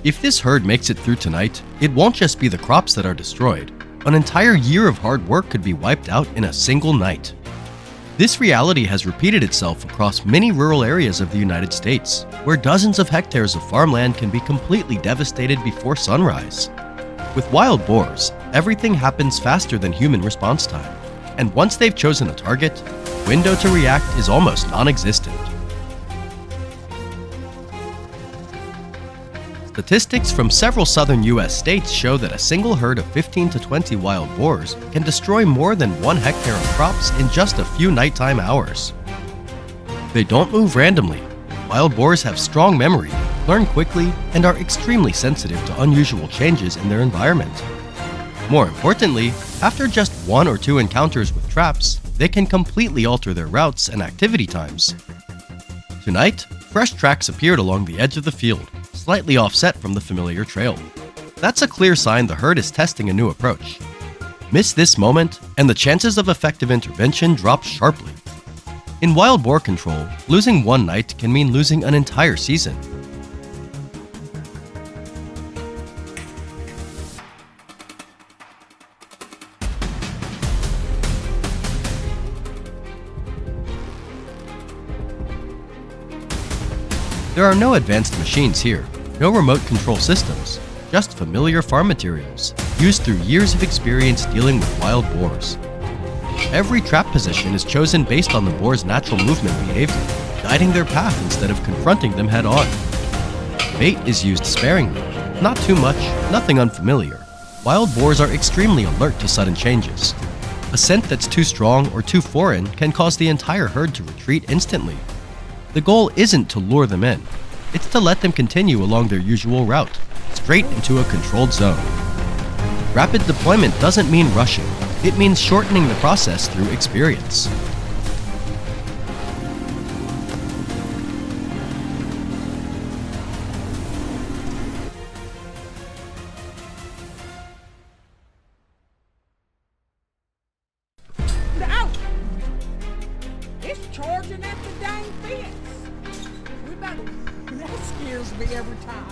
If this herd makes it through tonight, it won't just be the crops that are destroyed. An entire year of hard work could be wiped out in a single night. This reality has repeated itself across many rural areas of the United States, where dozens of hectares of farmland can be completely devastated before sunrise. With wild boars, everything happens faster than human response time, and once they've chosen a target, the window to react is almost non-existent. Statistics from several southern U.S. states show that a single herd of 15 to 20 wild boars can destroy more than 1 hectare of crops in just a few nighttime hours. They don't move randomly. Wild boars have strong memory, learn quickly, and are extremely sensitive to unusual changes in their environment. More importantly, after just 1 or 2 encounters with traps, they can completely alter their routes and activity times. Tonight, fresh tracks appeared along the edge of the field, slightly offset from the familiar trail. That's a clear sign the herd is testing a new approach. Miss this moment, and the chances of effective intervention drop sharply. In wild boar control, losing one night can mean losing an entire season. There are no advanced machines here, no remote control systems, just familiar farm materials, used through years of experience dealing with wild boars. Every trap position is chosen based on the boar's natural movement behavior, guiding their path instead of confronting them head-on. Bait is used sparingly, not too much, nothing unfamiliar. Wild boars are extremely alert to sudden changes. A scent that's too strong or too foreign can cause the entire herd to retreat instantly. The goal isn't to lure them in, it's to let them continue along their usual route, straight into a controlled zone. Rapid deployment doesn't mean rushing, it means shortening the process through experience. Out! It's charging at the dang fence. That scares me every time.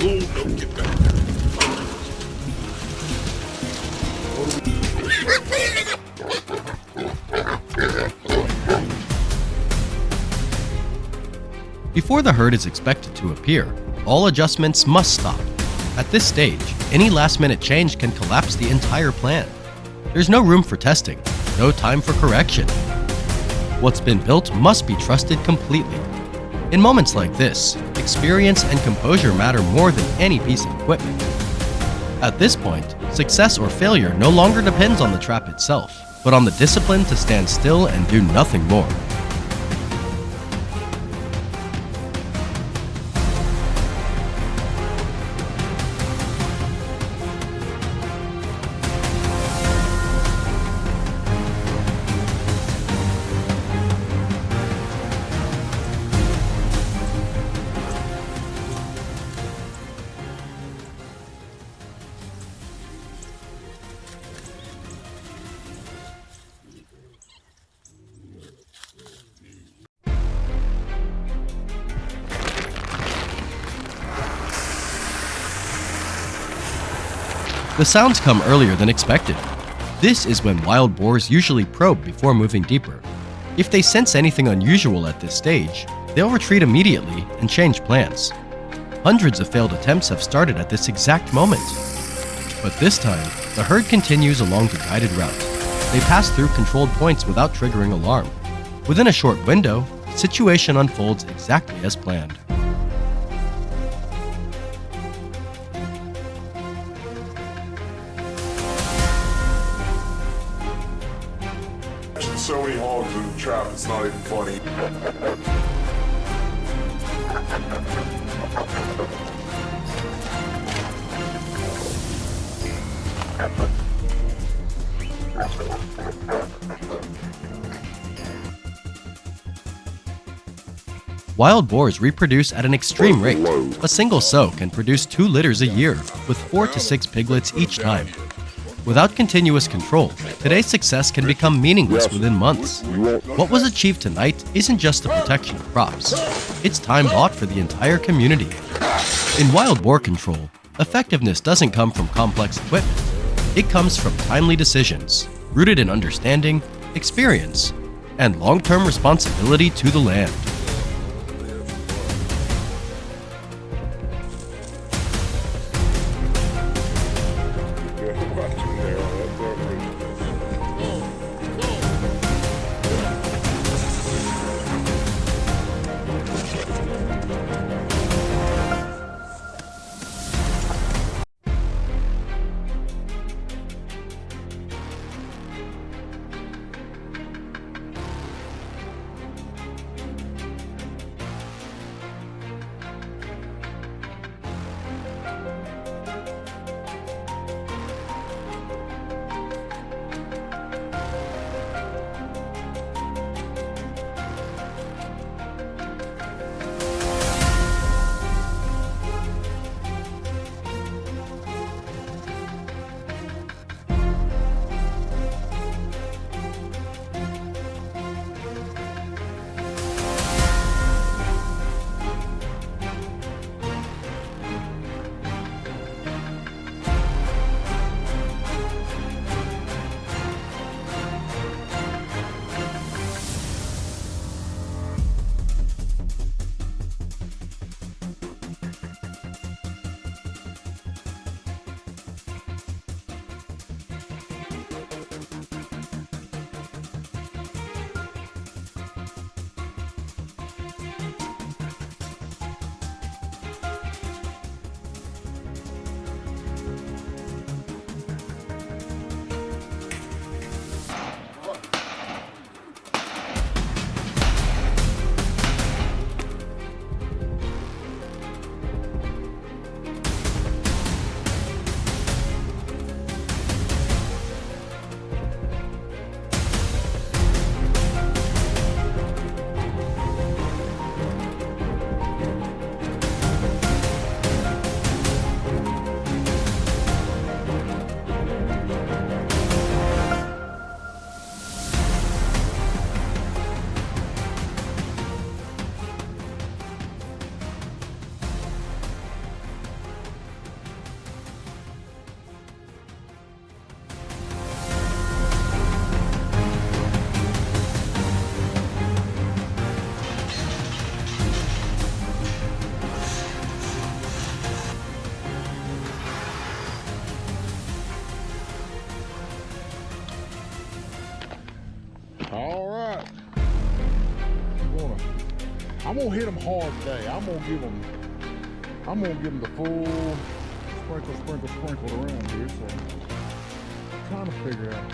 Oh, no, get back there. Before the herd is expected to appear, all adjustments must stop. At this stage, any last-minute change can collapse the entire plan. There's no room for testing, no time for correction. What's been built must be trusted completely. In moments like this, experience and composure matter more than any piece of equipment. At this point, success or failure no longer depends on the trap itself, but on the discipline to stand still and do nothing more. The sounds come earlier than expected. This is when wild boars usually probe before moving deeper. If they sense anything unusual at this stage, they'll retreat immediately and change plans. Hundreds of failed attempts have started at this exact moment. But this time, the herd continues along the guided route. They pass through controlled points without triggering alarm. Within a short window, the situation unfolds exactly as planned. So many hogs in the trap, it's not even funny. Wild boars reproduce at an extreme rate. A single sow can produce 2 litters a year, with 4 to 6 piglets each time. Without continuous control, today's success can become meaningless within months. What was achieved tonight isn't just the protection of crops. It's time bought for the entire community. In wild boar control, effectiveness doesn't come from complex equipment. It comes from timely decisions, rooted in understanding, experience, and long-term responsibility to the land. All right. I'm gonna hit them hard today. I'm gonna give them the full sprinkle around here. So I'm trying to figure out.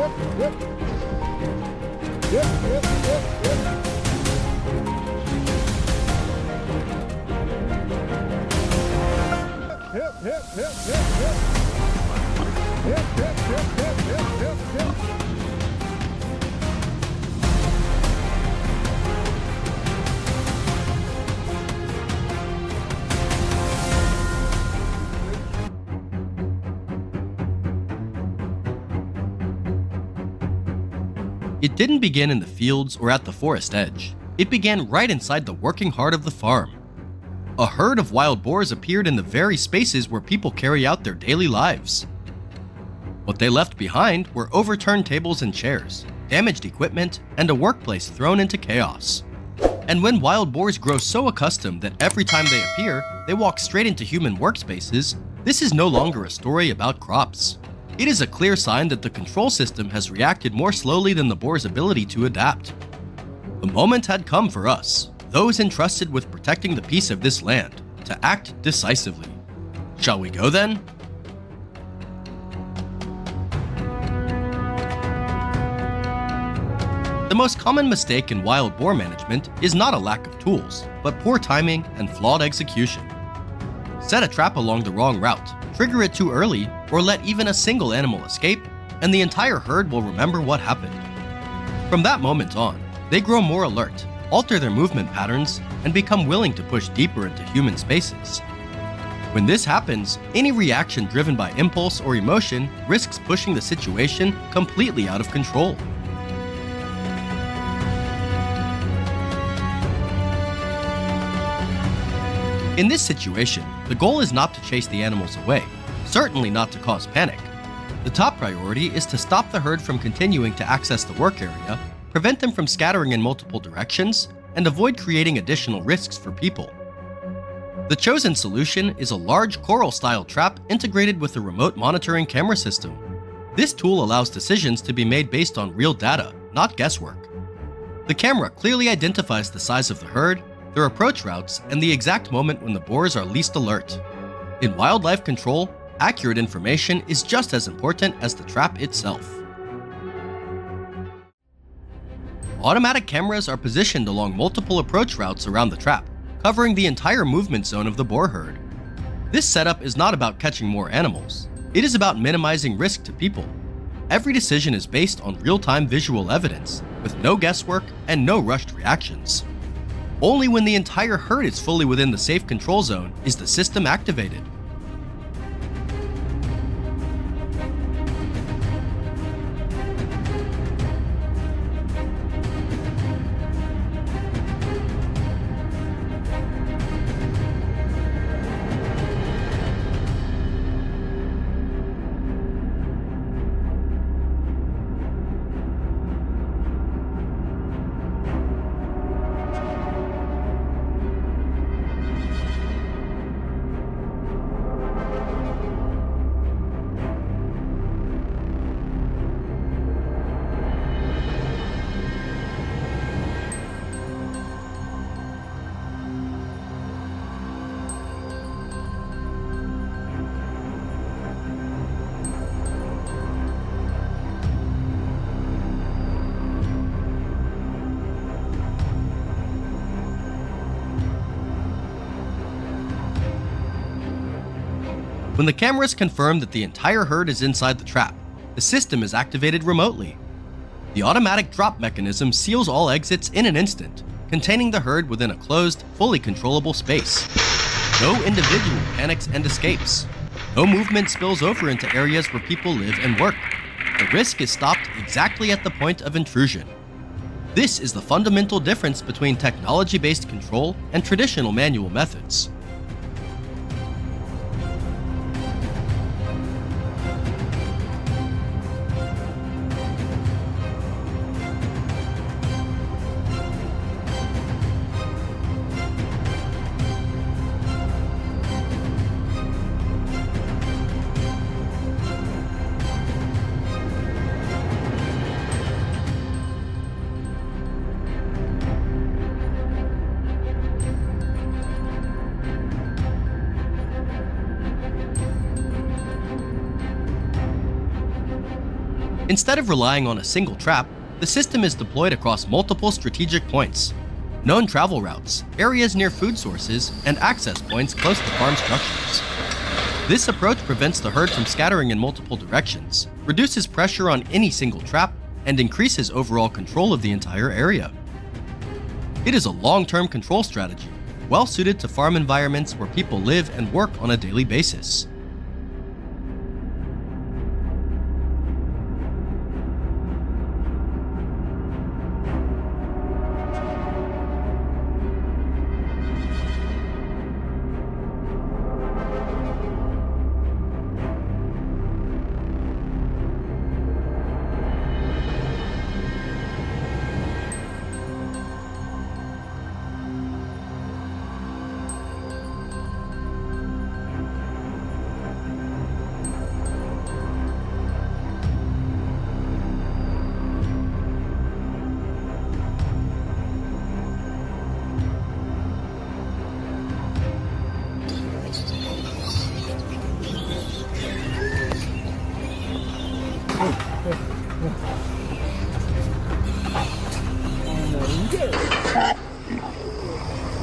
Yep. Yep. Yep. It didn't begin in the fields or at the forest edge. It began right inside the working heart of the farm. A herd of wild boars appeared in the very spaces where people carry out their daily lives. What they left behind were overturned tables and chairs, damaged equipment, and a workplace thrown into chaos. And when wild boars grow so accustomed that every time they appear, they walk straight into human workspaces, this is no longer a story about crops. It is a clear sign that the control system has reacted more slowly than the boar's ability to adapt. The moment had come for us, those entrusted with protecting the peace of this land, to act decisively. Shall we go then? The most common mistake in wild boar management is not a lack of tools, but poor timing and flawed execution. Set a trap along the wrong route, trigger it too early, or let even a single animal escape, and the entire herd will remember what happened. From that moment on, they grow more alert, alter their movement patterns, and become willing to push deeper into human spaces. When this happens, any reaction driven by impulse or emotion risks pushing the situation completely out of control. In this situation, the goal is not to chase the animals away, certainly not to cause panic. The top priority is to stop the herd from continuing to access the work area, prevent them from scattering in multiple directions, and avoid creating additional risks for people. The chosen solution is a large coral-style trap integrated with a remote monitoring camera system. This tool allows decisions to be made based on real data, not guesswork. The camera clearly identifies the size of the herd, their approach routes, and the exact moment when the boars are least alert. In wildlife control, accurate information is just as important as the trap itself. Automatic cameras are positioned along multiple approach routes around the trap, covering the entire movement zone of the boar herd. This setup is not about catching more animals. It is about minimizing risk to people. Every decision is based on real-time visual evidence, with no guesswork and no rushed reactions. Only when the entire herd is fully within the safe control zone is the system activated. When the cameras confirm that the entire herd is inside the trap, the system is activated remotely. The automatic drop mechanism seals all exits in an instant, containing the herd within a closed, fully controllable space. No individual panics and escapes. No movement spills over into areas where people live and work. The risk is stopped exactly at the point of intrusion. This is the fundamental difference between technology-based control and traditional manual methods. Instead of relying on a single trap, the system is deployed across multiple strategic points, known travel routes, areas near food sources, and access points close to farm structures. This approach prevents the herd from scattering in multiple directions, reduces pressure on any single trap, and increases overall control of the entire area. It is a long-term control strategy, well suited to farm environments where people live and work on a daily basis.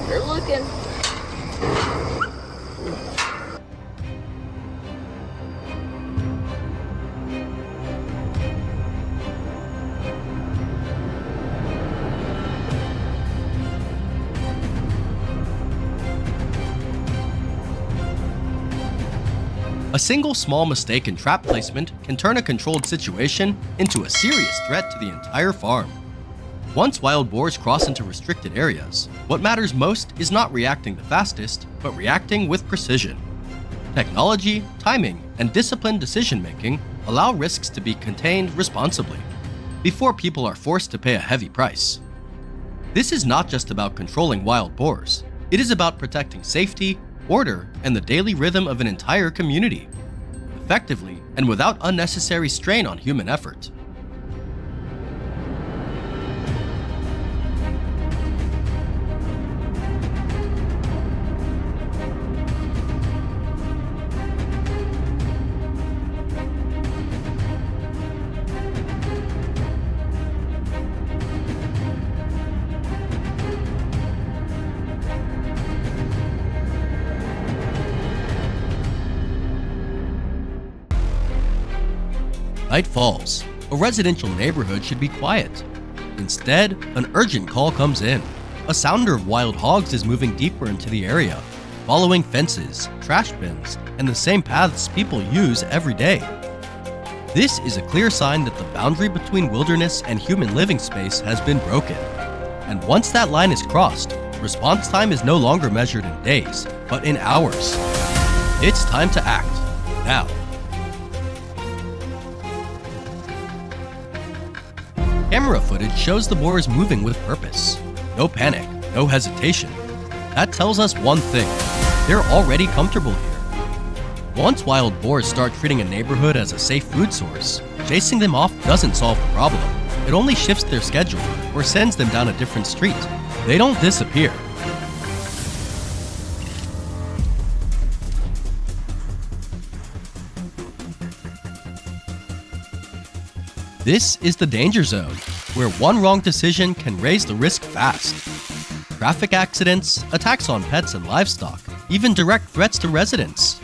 They're looking. A single small mistake in trap placement can turn a controlled situation into a serious threat to the entire farm. Once wild boars cross into restricted areas, what matters most is not reacting the fastest, but reacting with precision. Technology, timing, and disciplined decision-making allow risks to be contained responsibly, before people are forced to pay a heavy price. This is not just about controlling wild boars, it is about protecting safety, order, and the daily rhythm of an entire community, effectively and without unnecessary strain on human effort. Night falls. A residential neighborhood should be quiet. Instead, an urgent call comes in. A sounder of wild hogs is moving deeper into the area, following fences, trash bins, and the same paths people use every day. This is a clear sign that the boundary between wilderness and human living space has been broken. And once that line is crossed, response time is no longer measured in days, but in hours. It's time to act, now. Camera footage shows the boars moving with purpose. No panic, no hesitation. That tells us one thing: they're already comfortable here. Once wild boars start treating a neighborhood as a safe food source, chasing them off doesn't solve the problem. It only shifts their schedule or sends them down a different street. They don't disappear. This is the danger zone, where one wrong decision can raise the risk fast. Traffic accidents, attacks on pets and livestock, even direct threats to residents.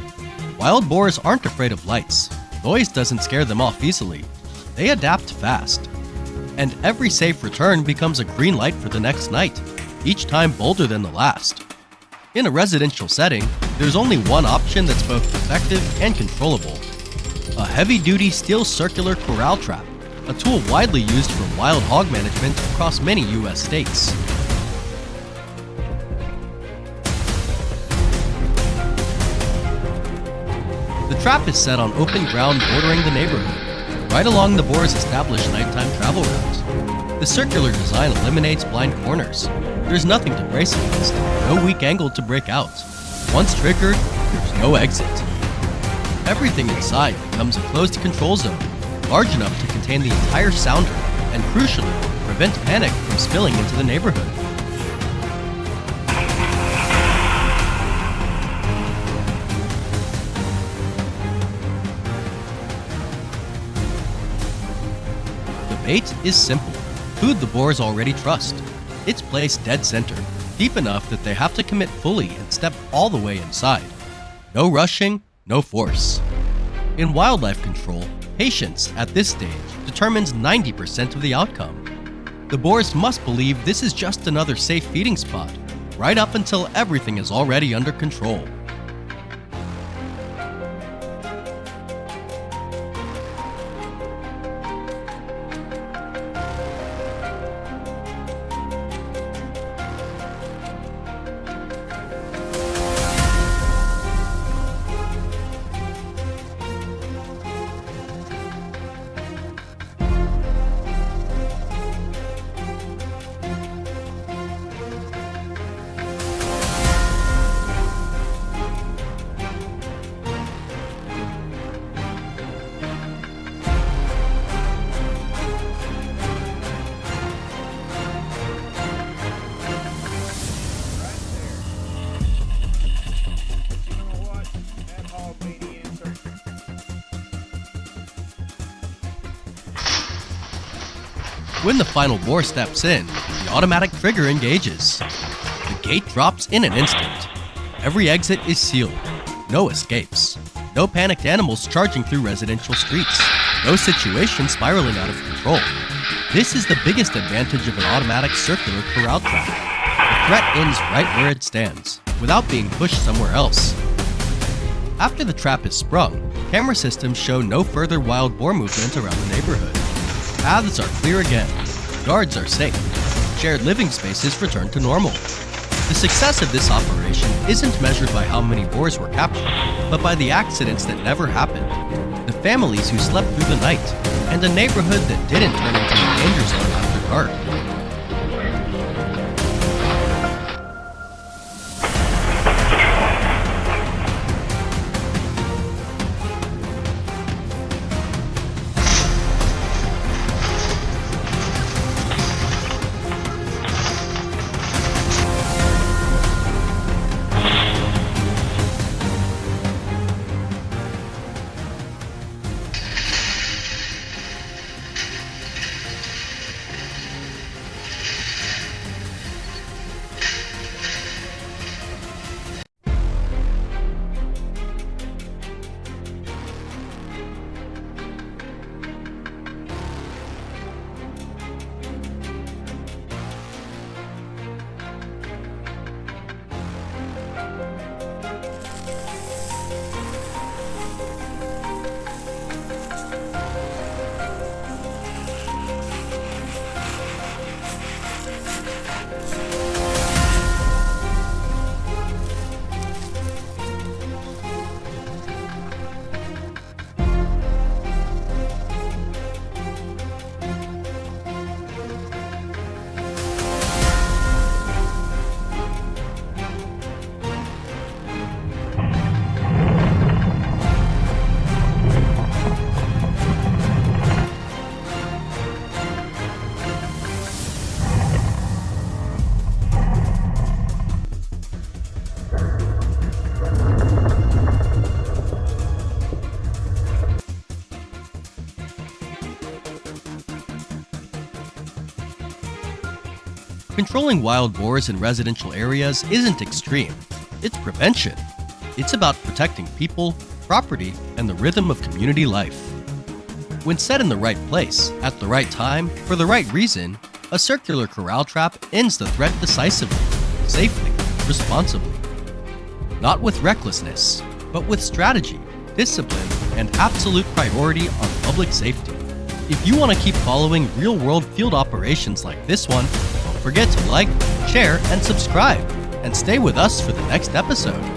Wild boars aren't afraid of lights. Noise doesn't scare them off easily. They adapt fast. And every safe return becomes a green light for the next night, each time bolder than the last. In a residential setting, there's only one option that's both effective and controllable: a heavy-duty steel circular corral trap, a tool widely used for wild hog management across many U.S. states. The trap is set on open ground bordering the neighborhood, right along the boar's established nighttime travel route. The circular design eliminates blind corners. There's nothing to brace against, no weak angle to break out. Once triggered, there's no exit. Everything inside becomes a closed control zone, large enough to contain the entire sounder and, crucially, prevent panic from spilling into the neighborhood. bait is simple. Food the boars already trust. It's placed dead center, deep enough that they have to commit fully and step all the way inside. No rushing, no force. In wildlife control, patience at this stage determines 90% of the outcome. The boars must believe this is just another safe feeding spot, right up until everything is already under control. When the final boar steps in, the automatic trigger engages. The gate drops in an instant. Every exit is sealed. No escapes. No panicked animals charging through residential streets. No situation spiraling out of control. This is the biggest advantage of an automatic circular corral trap. The threat ends right where it stands, without being pushed somewhere else. After the trap is sprung, camera systems show no further wild boar movement around the neighborhood. Paths are clear again, guards are safe, shared living spaces return to normal. The success of this operation isn't measured by how many boars were captured, but by the accidents that never happened, the families who slept through the night, and a neighborhood that didn't turn into a danger zone after dark. Controlling wild boars in residential areas isn't extreme, it's prevention. It's about protecting people, property, and the rhythm of community life. When set in the right place, at the right time, for the right reason, a circular corral trap ends the threat decisively, safely, responsibly. Not with recklessness, but with strategy, discipline, and absolute priority on public safety. If you want to keep following real-world field operations like this one, don't forget to like, share, and subscribe, and stay with us for the next episode.